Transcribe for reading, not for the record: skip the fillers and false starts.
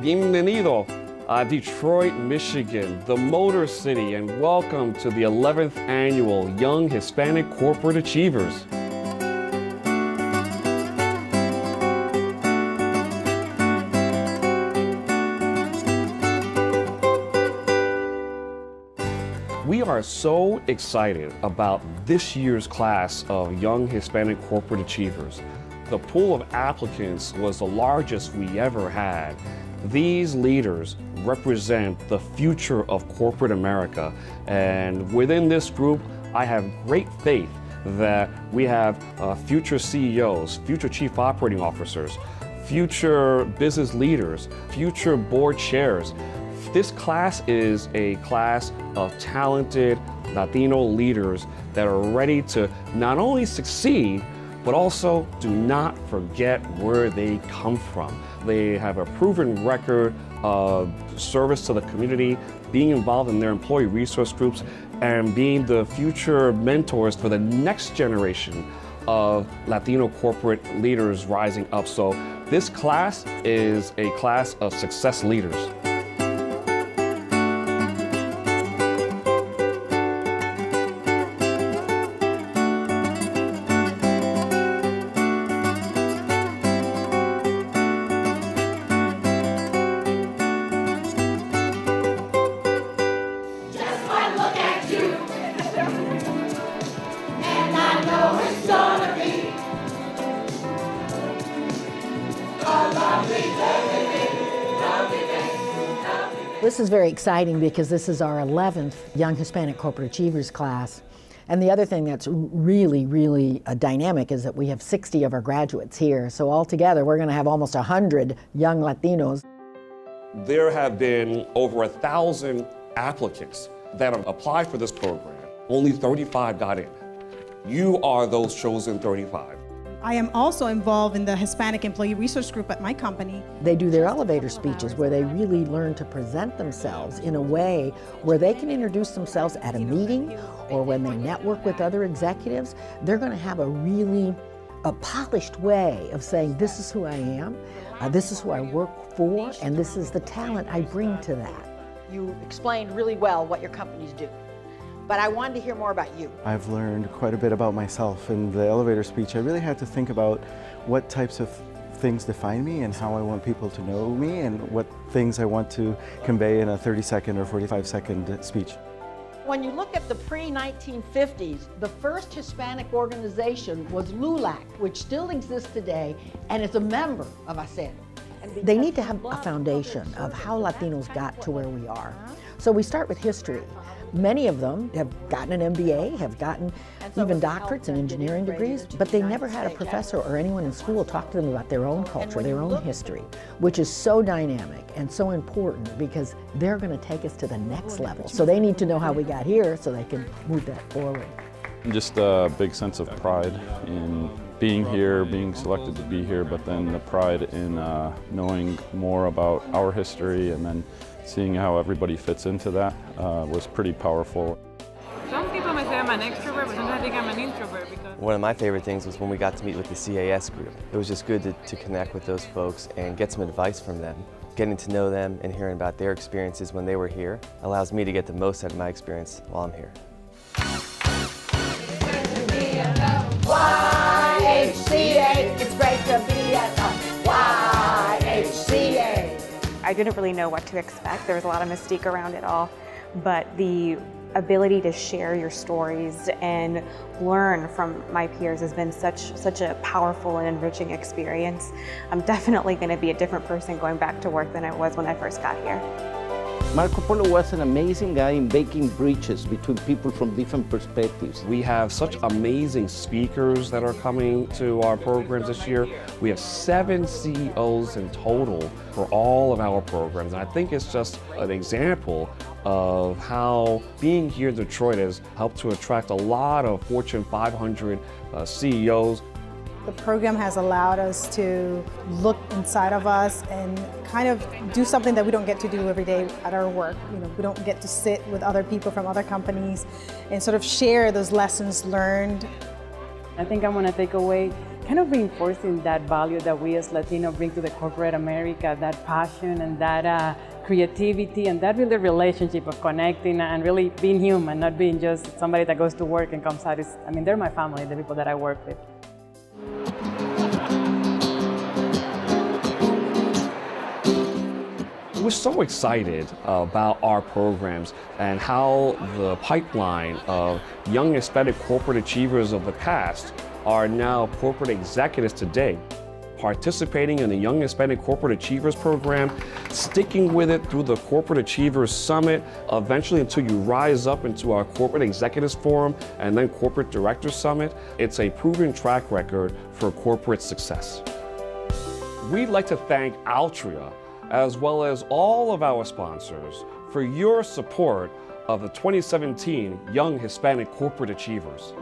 Bienvenido a Detroit, Michigan, the Motor City, and welcome to the 11th Annual Young Hispanic Corporate Achievers. We are so excited about this year's class of Young Hispanic Corporate Achievers. The pool of applicants was the largest we ever had. These leaders represent the future of corporate America, and within this group, I have great faith that we have future CEOs, future chief operating officers, future business leaders, future board chairs. This class is a class of talented Latino leaders that are ready to not only succeed, but also do not forget where they come from. They have a proven record of service to the community, being involved in their employee resource groups, and being the future mentors for the next generation of Latino corporate leaders rising up. So this class is a class of success leaders. This is very exciting because this is our 11th Young Hispanic Corporate Achievers class. And the other thing that's really dynamic is that we have 60 of our graduates here. So altogether, we're going to have almost 100 young Latinos. There have been over 1,000 applicants that have applied for this program. Only 35 got in. You are those chosen 35. I am also involved in the Hispanic Employee Resource Group at my company. They do their elevator speeches where they really learn to present themselves in a way where they can introduce themselves at a meeting or when they network with other executives. They're going to have a polished way of saying, this is who I am, this is who I work for, and this is the talent I bring to that. You explained really well what your companies do. But I wanted to hear more about you. I've learned quite a bit about myself. In the elevator speech, I really had to think about what types of things define me and how I want people to know me and what things I want to convey in a 30-second or 45-second speech. When you look at the pre-1950s, the first Hispanic organization was LULAC, which still exists today and is a member of HACR. They need to have a foundation of how Latinos got to where we are. So we start with history. Many of them have gotten an MBA, have gotten even doctorates and engineering degrees, but they never had a professor or anyone in school talk to them about their own culture, their own history, which is so dynamic and so important because they're going to take us to the next level. So they need to know how we got here so they can move that forward. Just a big sense of pride in being here, being selected to be here, but then the pride in knowing more about our history and then seeing how everybody fits into that was pretty powerful. Some people may say I'm an extrovert, but sometimes I think I'm an introvert. One of my favorite things was when we got to meet with the CAS group. It was just good to connect with those folks and get some advice from them. Getting to know them and hearing about their experiences when they were here allows me to get the most out of my experience while I'm here. YHCA, it's great to be at the YHCA. I didn't really know what to expect. There was a lot of mystique around it all, but the ability to share your stories and learn from my peers has been such a powerful and enriching experience. I'm definitely going to be a different person going back to work than I was when I first got here. Marco Polo was an amazing guy in making bridges between people from different perspectives. We have such amazing speakers that are coming to our programs this year. We have 7 CEOs in total for all of our programs. And I think it's just an example of how being here in Detroit has helped to attract a lot of Fortune 500 CEOs. The program has allowed us to look inside of us and kind of do something that we don't get to do every day at our work. You know, we don't get to sit with other people from other companies and sort of share those lessons learned. I think I'm going to take away kind of reinforcing that value that we as Latino bring to the corporate America, that passion and that creativity and that really relationship of connecting and really being human, not being just somebody that goes to work and comes out. I mean, they're my family, the people that I work with. We're so excited about our programs and how the pipeline of young Hispanic corporate achievers of the past are now corporate executives today. Participating in the Young Hispanic Corporate Achievers Program, sticking with it through the Corporate Achievers Summit, eventually until you rise up into our Corporate Executives Forum and then Corporate Directors Summit. It's a proven track record for corporate success. We'd like to thank Altria, as well as all of our sponsors, for your support of the 2017 Young Hispanic Corporate Achievers.